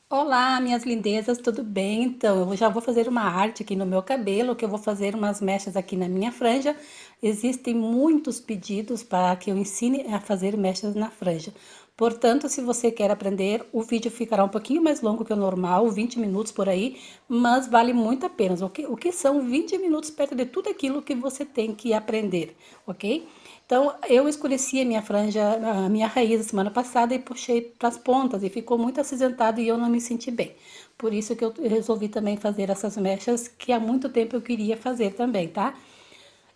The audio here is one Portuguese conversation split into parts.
Olá, minhas lindezas, tudo bem? Então, eu já vou fazer uma arte aqui no meu cabelo, que eu vou fazer umas mechas aqui na minha franja. Existem muitos pedidos para que eu ensine a fazer mechas na franja. Portanto, se você quer aprender, o vídeo ficará um pouquinho mais longo que o normal, 20 minutos por aí, mas vale muito a pena. O que são 20 minutos perto de tudo aquilo que você tem que aprender, ok? Então, eu escureci a minha franja, a minha raiz a semana passada e puxei para as pontas e ficou muito acinzentado e eu não me senti bem. Por isso que eu resolvi também fazer essas mechas que há muito tempo eu queria fazer também, tá?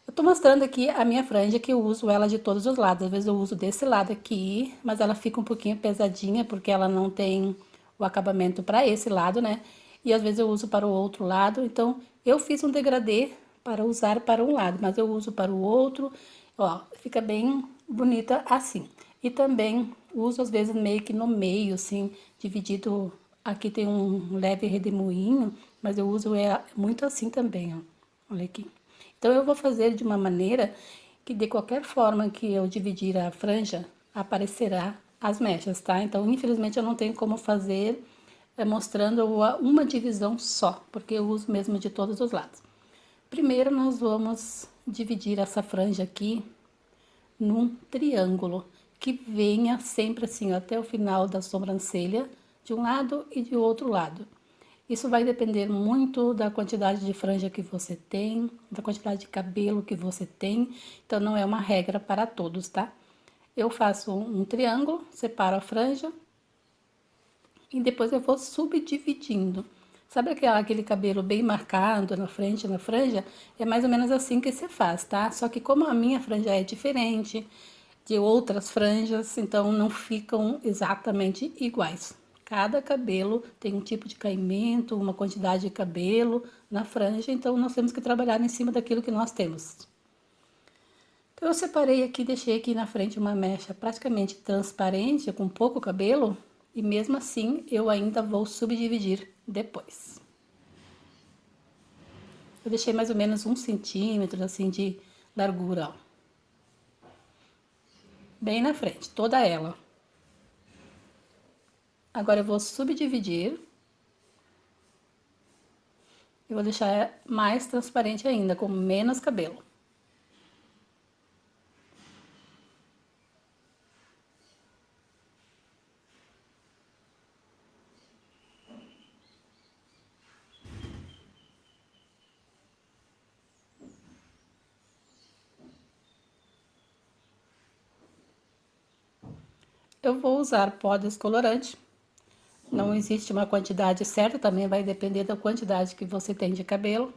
Eu tô mostrando aqui a minha franja que eu uso ela de todos os lados. Às vezes eu uso desse lado aqui, mas ela fica um pouquinho pesadinha porque ela não tem o acabamento para esse lado, né? E às vezes eu uso para o outro lado. Então eu fiz um degradê para usar para um lado, mas eu uso para o outro. Ó, fica bem bonita assim. E também uso às vezes meio que no meio, assim, dividido. Aqui tem um leve redemoinho, mas eu uso muito assim também, ó. Olha aqui. Então eu vou fazer de uma maneira que de qualquer forma que eu dividir a franja, aparecerá as mechas, tá? Então, infelizmente, eu não tenho como fazer mostrando uma divisão só, porque eu uso mesmo de todos os lados. Primeiro, nós vamos dividir essa franja aqui num triângulo, que venha sempre assim, até o final da sobrancelha, de um lado e de outro lado. Isso vai depender muito da quantidade de franja que você tem, da quantidade de cabelo que você tem, então não é uma regra para todos, tá? Eu faço um triângulo, separo a franja e depois eu vou subdividindo. Sabe aquele cabelo bem marcado na frente, na franja? É mais ou menos assim que se faz, tá? Só que como a minha franja é diferente de outras franjas, então não ficam exatamente iguais. Cada cabelo tem um tipo de caimento, uma quantidade de cabelo na franja, então nós temos que trabalhar em cima daquilo que nós temos. Então eu separei aqui, deixei aqui na frente uma mecha praticamente transparente, com pouco cabelo, e mesmo assim eu ainda vou subdividir depois. Eu deixei mais ou menos 1 centímetro assim de largura, ó. Bem na frente, toda ela. Agora eu vou subdividir. Eu vou deixar mais transparente ainda, com menos cabelo. Eu vou usar pó descolorante. Não existe uma quantidade certa, também vai depender da quantidade que você tem de cabelo.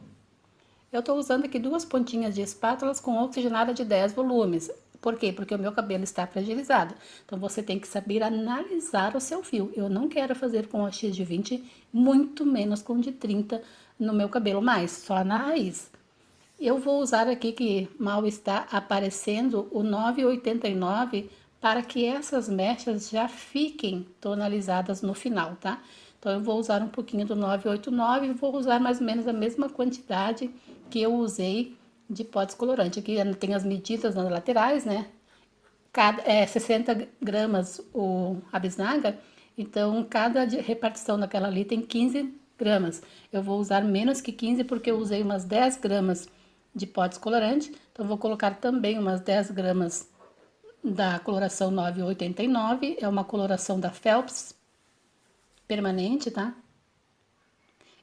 Eu estou usando aqui 2 pontinhas de espátulas com oxigenada de 10 volumes. Por quê? Porque o meu cabelo está fragilizado. Então você tem que saber analisar o seu fio. Eu não quero fazer com OX de 20, muito menos com de 30 no meu cabelo mais, só na raiz. Eu vou usar aqui que mal está aparecendo o 9,89 para que essas mechas já fiquem tonalizadas no final, tá? Então eu vou usar um pouquinho do 989 e vou usar mais ou menos a mesma quantidade que eu usei de pó descolorante. Aqui tem as medidas nas laterais, né? 60 gramas a bisnaga, então cada repartição daquela ali tem 15 gramas. Eu vou usar menos que 15 porque eu usei umas 10 gramas de pó descolorante, então vou colocar também umas 10 gramas da coloração 989, é uma coloração da Phelps permanente, tá?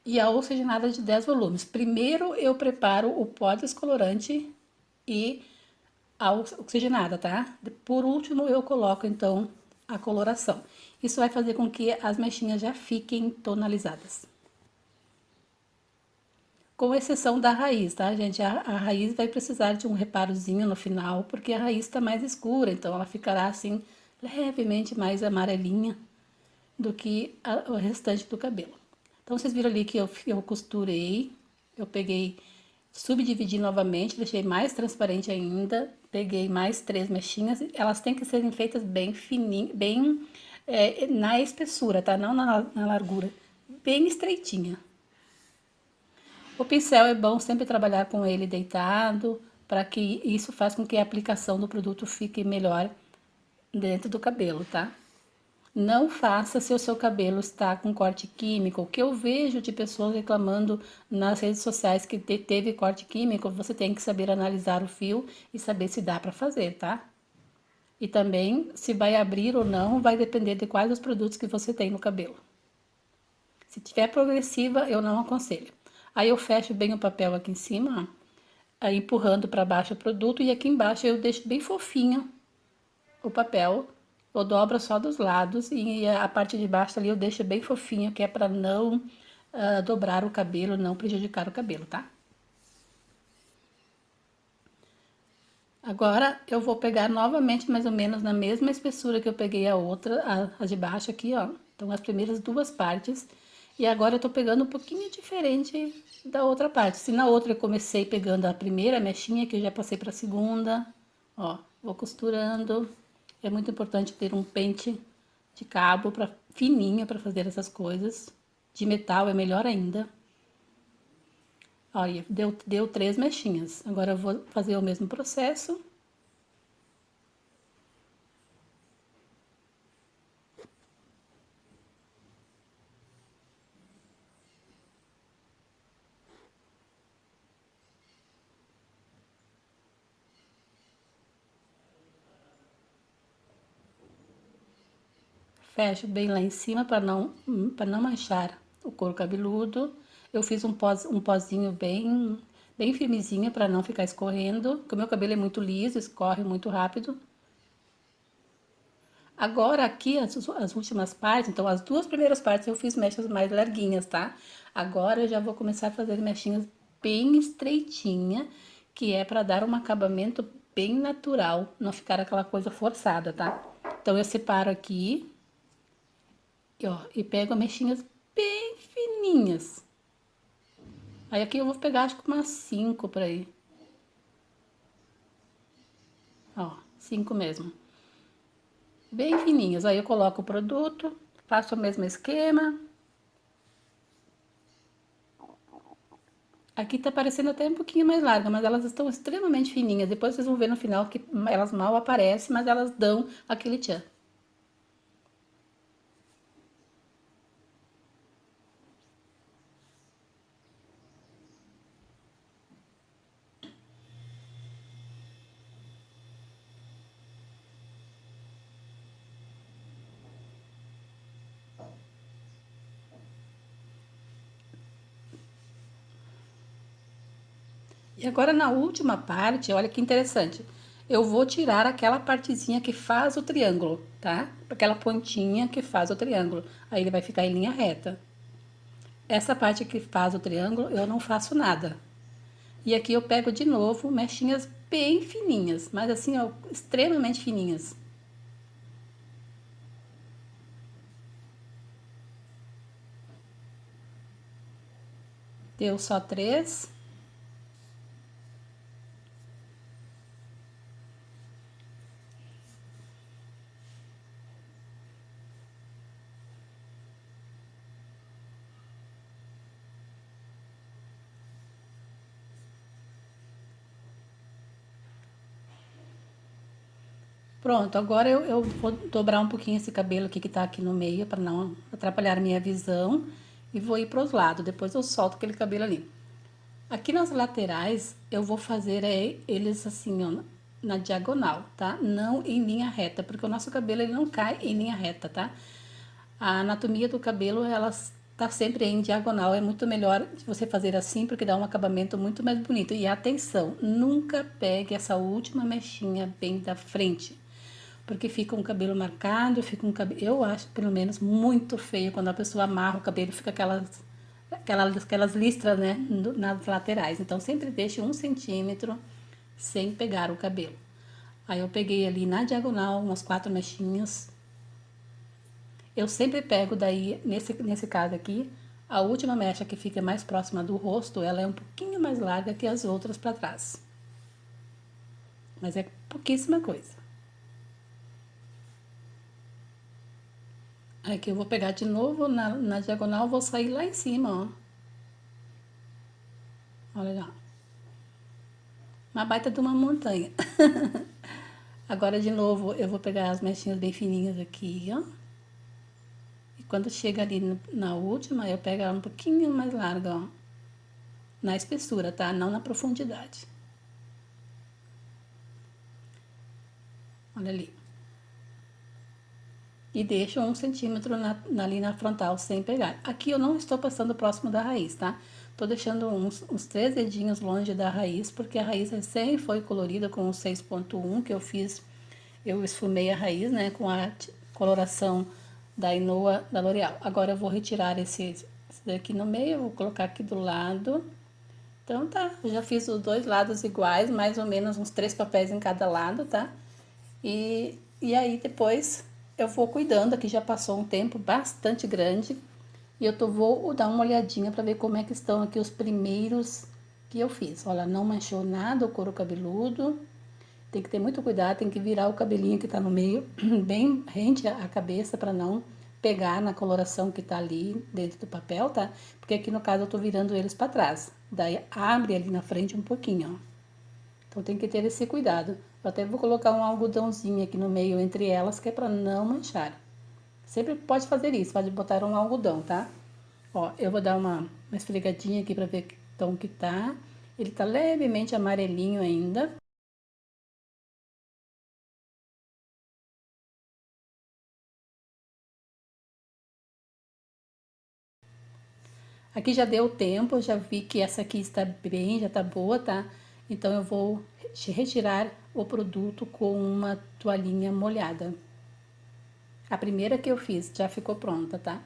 E a oxigenada de 10 volumes. Primeiro eu preparo o pó descolorante e a oxigenada, tá? Por último, eu coloco então a coloração. Isso vai fazer com que as mechinhas já fiquem tonalizadas. Com exceção da raiz, tá, gente? A raiz vai precisar de um reparozinho no final, porque a raiz está mais escura, então ela ficará assim levemente mais amarelinha do que o restante do cabelo. Então vocês viram ali que eu costurei, eu peguei, subdividi novamente, deixei mais transparente ainda, peguei mais 3 mechinhas, elas têm que serem feitas bem fininhas, bem na espessura, tá? Não na largura, bem estreitinha. O pincel é bom sempre trabalhar com ele deitado, para que isso faz com que a aplicação do produto fique melhor dentro do cabelo, tá? Não faça se o seu cabelo está com corte químico. O que eu vejo de pessoas reclamando nas redes sociais que teve corte químico, você tem que saber analisar o fio e saber se dá para fazer, tá? E também se vai abrir ou não, vai depender de quais os produtos que você tem no cabelo. Se tiver progressiva, eu não aconselho. Aí eu fecho bem o papel aqui em cima, ó, aí empurrando para baixo o produto e aqui embaixo eu deixo bem fofinho o papel. Eu dobro só dos lados e a parte de baixo ali eu deixo bem fofinho, que é para não dobrar o cabelo, não prejudicar o cabelo, tá? Agora eu vou pegar novamente mais ou menos na mesma espessura que eu peguei a outra, a de baixo aqui, ó. Então as primeiras duas partes. E agora eu tô pegando um pouquinho diferente da outra parte. Se na outra eu comecei pegando a primeira mechinha, que eu já passei pra segunda, ó, vou costurando. É muito importante ter um pente de cabo fininho para fazer essas coisas. De metal é melhor ainda. Olha, deu 3 mechinhas. Agora eu vou fazer o mesmo processo. Fecho bem lá em cima para não manchar o couro cabeludo. Eu fiz um pozinho bem firmezinho para não ficar escorrendo, porque o meu cabelo é muito liso, escorre muito rápido. Agora aqui as últimas partes, então as duas primeiras partes eu fiz mechas mais larguinhas, tá? Agora eu já vou começar a fazer mechinhas bem estreitinha, que é para dar um acabamento bem natural, não ficar aquela coisa forçada, tá? Então eu separo aqui. E, ó, e pego mechinhas bem fininhas. Aí aqui eu vou pegar acho que umas 5 por aí. Ó, 5 mesmo. Bem fininhas. Aí eu coloco o produto, faço o mesmo esquema. Aqui tá parecendo até um pouquinho mais larga, mas elas estão extremamente fininhas. Depois vocês vão ver no final que elas mal aparecem, mas elas dão aquele tchan. E agora na última parte, olha que interessante. Eu vou tirar aquela partezinha que faz o triângulo, tá? Aquela pontinha que faz o triângulo. Aí ele vai ficar em linha reta. Essa parte que faz o triângulo, eu não faço nada. E aqui eu pego de novo mechinhas bem fininhas, mas assim, ó, extremamente fininhas. Deu só 3. Pronto, agora eu vou dobrar um pouquinho esse cabelo aqui que tá aqui no meio, para não atrapalhar a minha visão. E vou ir para os lados, depois eu solto aquele cabelo ali. Aqui nas laterais, eu vou fazer eles assim, ó, na diagonal, tá? Não em linha reta, porque o nosso cabelo ele não cai em linha reta, tá? A anatomia do cabelo, ela tá sempre em diagonal. É muito melhor você fazer assim, porque dá um acabamento muito mais bonito. E atenção, nunca pegue essa última mechinha bem da frente, porque fica um cabelo marcado, fica um cabelo, eu acho pelo menos muito feio quando a pessoa amarra o cabelo, fica aquelas listras, né, nas laterais. Então sempre deixe 1 centímetro sem pegar o cabelo. Aí eu peguei ali na diagonal umas 4 mechinhas. Eu sempre pego daí, nesse caso aqui, a última mecha que fica mais próxima do rosto, ela é um pouquinho mais larga que as outras para trás. Mas é pouquíssima coisa. Aqui eu vou pegar de novo na diagonal, vou sair lá em cima, ó. Olha lá. Uma baita de uma montanha. Agora de novo eu vou pegar as mechinhas bem fininhas aqui, ó. Quando chega ali na última, eu pego ela um pouquinho mais larga, ó. Na espessura, tá? Não na profundidade. Olha ali. E deixo 1 centímetro ali na frontal, sem pegar. Aqui eu não estou passando próximo da raiz, tá? Tô deixando uns 3 dedinhos longe da raiz, porque a raiz recém foi colorida com o 6.1 que eu fiz. Eu esfumei a raiz, né, com a coloração da Inoa da L'Oreal. Agora eu vou retirar esse daqui no meio, vou colocar aqui do lado. Então tá, eu já fiz os 2 lados iguais, mais ou menos uns 3 papéis em cada lado, tá? E aí depois eu vou cuidando, aqui já passou um tempo bastante grande. E vou dar uma olhadinha para ver como é que estão aqui os primeiros que eu fiz. Olha, não manchou nada o couro cabeludo. Tem que ter muito cuidado, tem que virar o cabelinho que tá no meio, bem rente à cabeça para não pegar na coloração que tá ali dentro do papel, tá? Porque aqui no caso eu tô virando eles para trás. Daí abre ali na frente um pouquinho, ó. Então tem que ter esse cuidado. Eu até vou colocar um algodãozinho aqui no meio entre elas, que é para não manchar. Sempre pode fazer isso, pode botar um algodão, tá? Ó, eu vou dar uma esfregadinha aqui para ver que tom que tá. Ele tá levemente amarelinho ainda. Aqui já deu tempo, eu já vi que essa aqui está bem, já tá boa, tá? Então eu vou retirar o produto com uma toalhinha molhada. A primeira que eu fiz já ficou pronta, tá?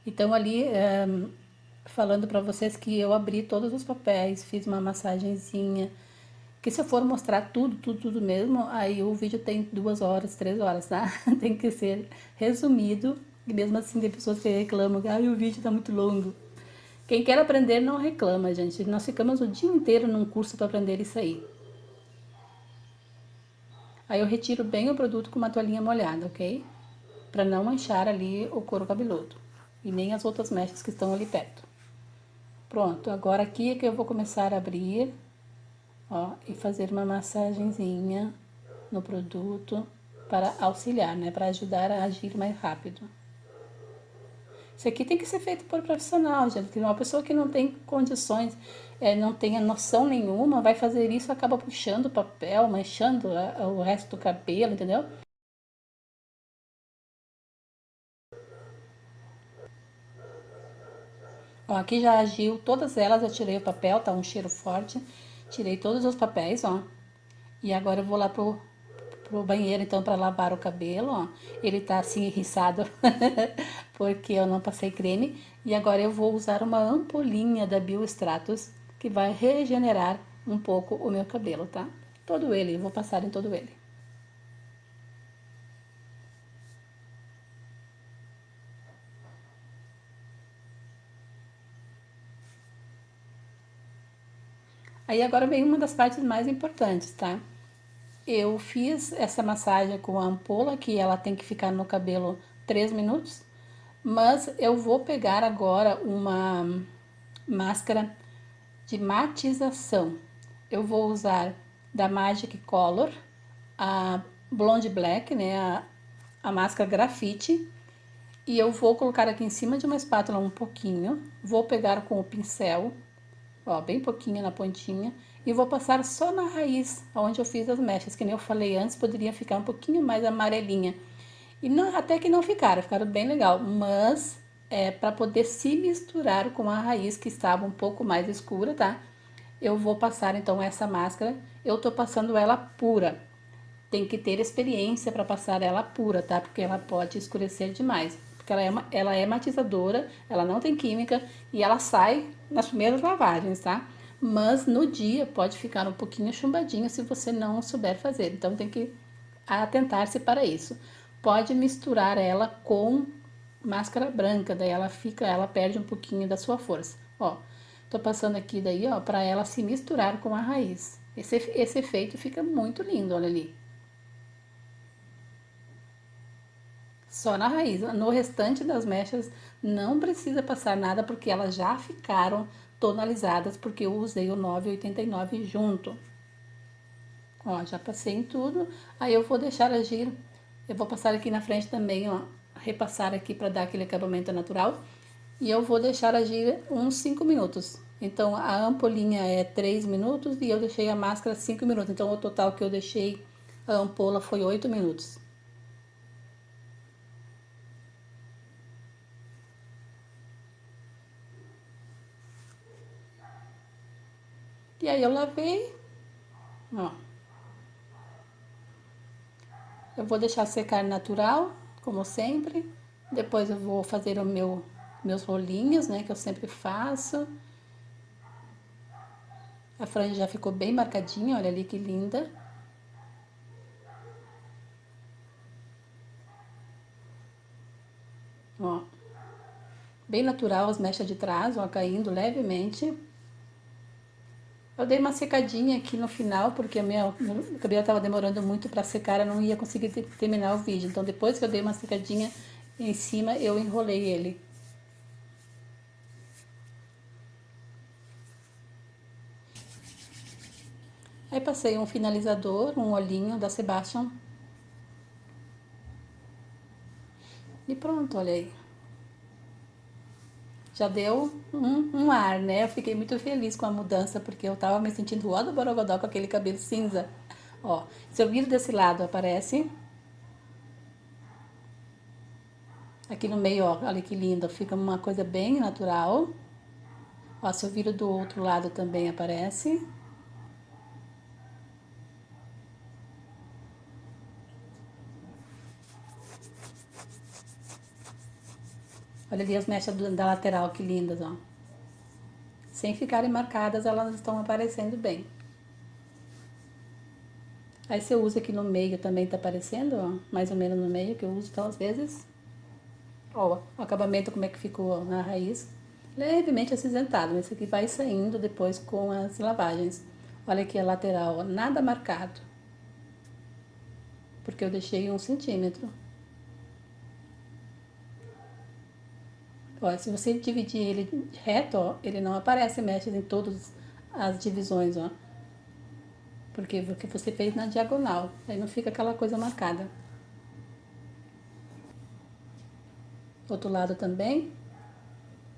Então ali, falando para vocês que eu abri todos os papéis, fiz uma massagenzinha, que se eu for mostrar tudo mesmo, aí o vídeo tem 2 horas, 3 horas, tá? Tem que ser resumido, e mesmo assim tem pessoas que reclamam que o vídeo tá muito longo. Quem quer aprender não reclama, gente. Nós ficamos o dia inteiro num curso para aprender isso aí. Aí eu retiro bem o produto com uma toalhinha molhada, ok? Para não manchar ali o couro cabeludo. E nem as outras mechas que estão ali perto. Pronto, agora aqui é que eu vou começar a abrir, ó, e fazer uma massagenzinha no produto para auxiliar, né? Para ajudar a agir mais rápido. Isso aqui tem que ser feito por profissional, gente. Porque uma pessoa que não tem condições, não tem noção nenhuma, vai fazer isso, acaba puxando o papel, manchando o resto do cabelo, entendeu? Ó, aqui já agiu todas elas, eu tirei o papel, tá um cheiro forte. Tirei todos os papéis, ó. E agora eu vou lá pro banheiro, então, para lavar o cabelo, ó. Ele tá assim, eriçado, porque eu não passei creme. E agora eu vou usar uma ampolinha da Biostratos, que vai regenerar um pouco o meu cabelo, tá? Todo ele, eu vou passar em todo ele. Aí agora vem uma das partes mais importantes, tá? Eu fiz essa massagem com a ampola, que ela tem que ficar no cabelo 3 minutos. Mas eu vou pegar agora uma máscara de matização. Eu vou usar da Magic Color, a Blonde Black, né, a máscara grafite. E eu vou colocar aqui em cima de uma espátula um pouquinho. Vou pegar com o pincel, ó, bem pouquinho na pontinha. E vou passar só na raiz, onde eu fiz as mechas. Que nem eu falei antes, poderia ficar um pouquinho mais amarelinha. E não, até que não ficaram bem legal, mas para poder se misturar com a raiz que estava um pouco mais escura, tá? Eu vou passar então essa máscara, eu tô passando ela pura. Tem que ter experiência para passar ela pura, tá? Porque ela pode escurecer demais. Porque ela é matizadora, ela não tem química e ela sai nas primeiras lavagens, tá? Mas no dia pode ficar um pouquinho chumbadinho se você não souber fazer. Então tem que atentar-se para isso. Pode misturar ela com máscara branca, daí ela perde um pouquinho da sua força. Ó, tô passando aqui daí, ó, para ela se misturar com a raiz. Esse efeito fica muito lindo, olha ali. Só na raiz. No restante das mechas não precisa passar nada porque elas já ficaram tonalizadas porque eu usei o 9,89 junto. Ó, já passei em tudo. Aí eu vou deixar agir. Eu vou passar aqui na frente também, ó, repassar aqui para dar aquele acabamento natural. E eu vou deixar agir uns 5 minutos. Então, a ampolinha é 3 minutos e eu deixei a máscara 5 minutos. Então, o total que eu deixei a ampola foi 8 minutos. E aí eu lavei, ó. Eu vou deixar secar natural, como sempre. Depois eu vou fazer meus rolinhos, né, que eu sempre faço. A franja já ficou bem marcadinha, olha ali que linda. Ó, bem natural as mechas de trás, ó, caindo levemente. Eu dei uma secadinha aqui no final, porque meu cabelo estava demorando muito para secar, eu não ia conseguir terminar o vídeo. Então, depois que eu dei uma secadinha em cima, eu enrolei ele. Aí passei um finalizador, um olhinho da Sebastian. E pronto, olha aí. Já deu um ar, né? Eu fiquei muito feliz com a mudança, porque eu tava me sentindo ó do borogodó com aquele cabelo cinza. Ó, se eu vir desse lado, aparece. Aqui no meio, ó, olha que lindo, fica uma coisa bem natural. Ó, se eu viro do outro lado também aparece. Olha ali as mechas da lateral, que lindas, ó. Sem ficarem marcadas, elas estão aparecendo bem. Aí você usa aqui no meio também tá aparecendo, ó. Mais ou menos no meio, que eu uso então às vezes. Ó, o acabamento como é que ficou na raiz. Levemente acinzentado, mas isso aqui vai saindo depois com as lavagens. Olha aqui a lateral, ó, nada marcado. Porque eu deixei 1 centímetro. Ó, se você dividir ele reto, ó, ele não aparece mechas em todas as divisões, ó. Porque você fez na diagonal, aí não fica aquela coisa marcada. Outro lado também.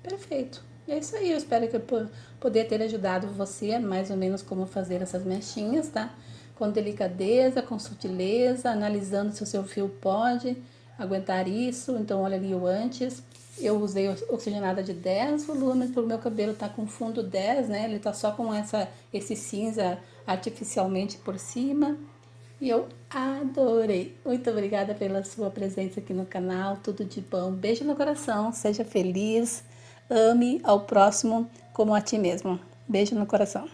Perfeito. E é isso aí, eu espero que eu poder ter ajudado você mais ou menos como fazer essas mechinhas, tá? Com delicadeza, com sutileza, analisando se o seu fio pode aguentar isso. Então, olha ali o antes. Eu usei oxigenada de 10 volumes, porque o meu cabelo tá com fundo 10, né? Ele tá só com esse cinza artificialmente por cima. E eu adorei. Muito obrigada pela sua presença aqui no canal. Tudo de bom. Beijo no coração. Seja feliz. Ame ao próximo como a ti mesmo. Beijo no coração.